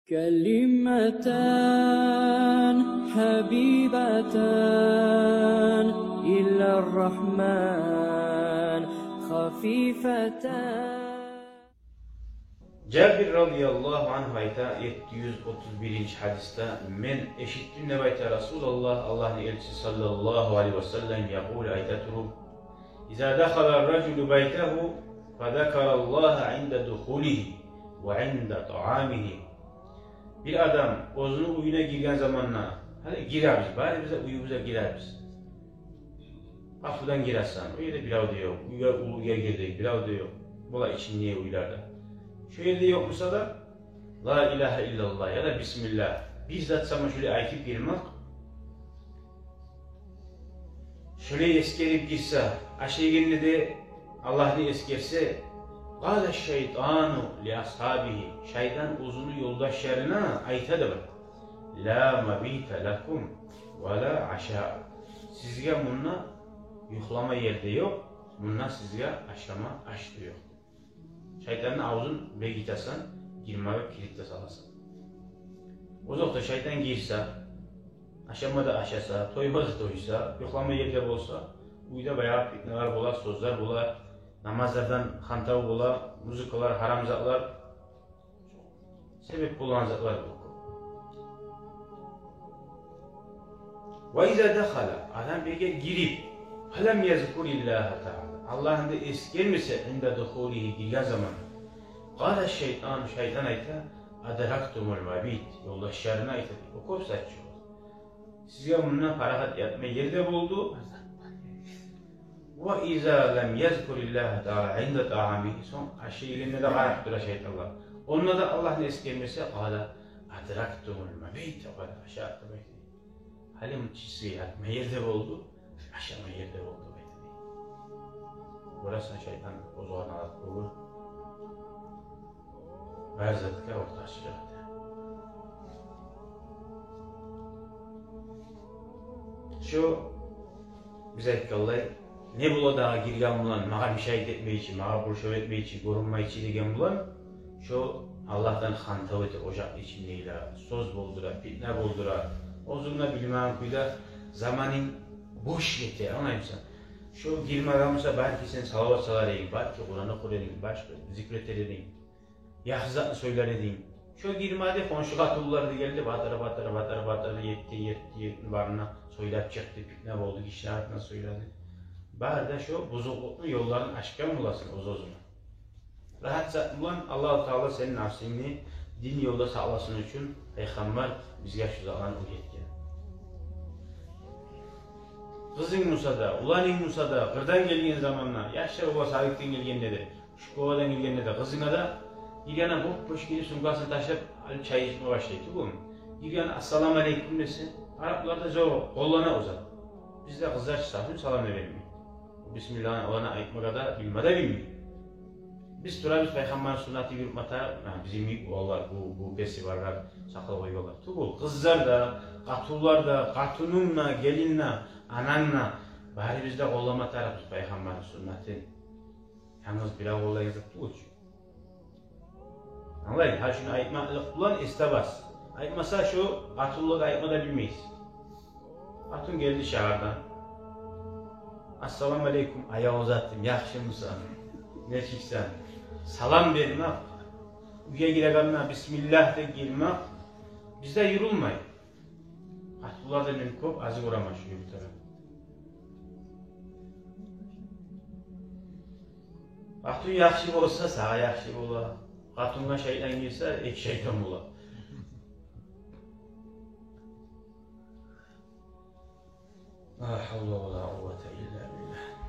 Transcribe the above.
كلمتان حبيبتان إلى الرحمن خفيفتان. Cabir radıyallahu anh ayta 731. hadiste men eşittim ne bayta Resulullah Allah'ın elçisi sallallahu aleyhi ve sellem yakul ayta turub İza dakhala raculu baytahu fadakarallaha inde duhulihi ve inde ta'amihi. Bir adam özünün uyuna girgen zamanla hadi girer biz bari bize uyumuza girer biz. Kapıdan girersen öyle pilav diyor. Uyuya girdik pilav diyor. Bola için niye uylarda? Şöyle yok musa da La ilahe illallah ya da Bismillah bizzat sana şöyle ayıp girmek şöyle eskerip girse aşağı gelini de Allah'ını eskerse Gâle şeytanu li ashabihi şeytan uzunu yoldaşlarına ayta da var La mabite lakum ve la aşağı sizge bununla yuhlama yerde yok bununla sizge aşama açtı yok. Şeytanın ağzın ve gitasan, girmeye kilitle salasın. O zaman şeytan girse, aşamada aşasa, toymada toysa, yoklama yerde olsa, uyda bayağı fitneler bolar, sözler bolar, namazlardan hantav bolar, müzikalar, haramzatlar, sebep bulan zatlar bu. Ve izâ dekhala, adam bege girip, felem yazkurillâhe ta'ala. Allah'ın da eskermese inde duhulihi girgen zaman. Gâle şeytan ayta adraktumul mabit. Yoldaşlarına ayta. Okop saçıyor. Sizge bununla farahat yatma yerde buldu. Ve izâ lem yazkurillâhe ta'ala inde ta'amihi. Son aşağı ilinde de garaktır şeytanlar. Onunla da Allah'ın eskermese gâle adraktumul mabit. Aşağı attı bekliyor. Halim çizgi yatma yerde buldu. Aşama yerde buldu. Burası şeytan o zaman alıp olur. Verzetke ortaşıcaktı. Şu bize kalay ne bula daha girgen bulan, mağa müşahit etmeyici, mağa burşov etmeyici, korunmayıcı degen bulan şu Allah'tan hantav eti ocak içindeyle, söz boldura, fitne boldura, ozunla bilmem kuyda zamanın boş yeter, anlaymışsın. Şu girmeden belki sen salavat salar edin, belki Kur'an'ı okur edin, başka zikret edin, yahzatını söyler edin. Şu girmede konşuğa tulları geldi, batara yetti varına söylep çıktı, fitne oldu, kişiler hakkında söyledi. Bari de şu bozukluklu yolların aşkın bulasın ozozuna. Rahat satmılan Allah-u Teala senin nafsini din yolda sağlasın için Peygamber bizge şu zaman uyetken. Kızın Musa'da, ulanın Musa'da, kırdan gelgen zamanlar, yaşlar ola sabikten gelgende de, şu kovadan gelgende de, kızına da girgana boş gelip sunkasını taşıp çay içmeye başlaydı bu. Girgana assalamu aleyküm desin, Araplarda zor, kollana uzat. Bizde kızlar çıksın, salam vermiyor. Bismillah'ın olana ayıtmaya da bilmede bilmiyor. Biz turabız Peygamber'in sünneti yürütmata, bizim büyük oğullar, bu besi varlar, sakal koyuyorlar. Kızlar da, katullar da, katununla, gelinle, ananla, bari bizde oğlama tarafız Peygamber'in sünneti. Yalnız bir oğula yazıp bu için. Anlayın, ha şunu ayıtmalık bulan istabaz. Ayıtmasa şu, katulluğu ayıtma da bilmeyiz. Katun geldi şehirden. Assalamu aleyküm, ayağı uzattım, yakşı mısın? Ne çıksan? Salam vermek, uya girebilmek, Bismillah de girmek, bizde yürülmeyin. Katullarda mümkün, azı uğramak şu yürütürüm. Katun yakşı olsa sağa yakşı ola. Katunla şeytan girse ek şeytan ola. La havle ve la kuvvete illa billah.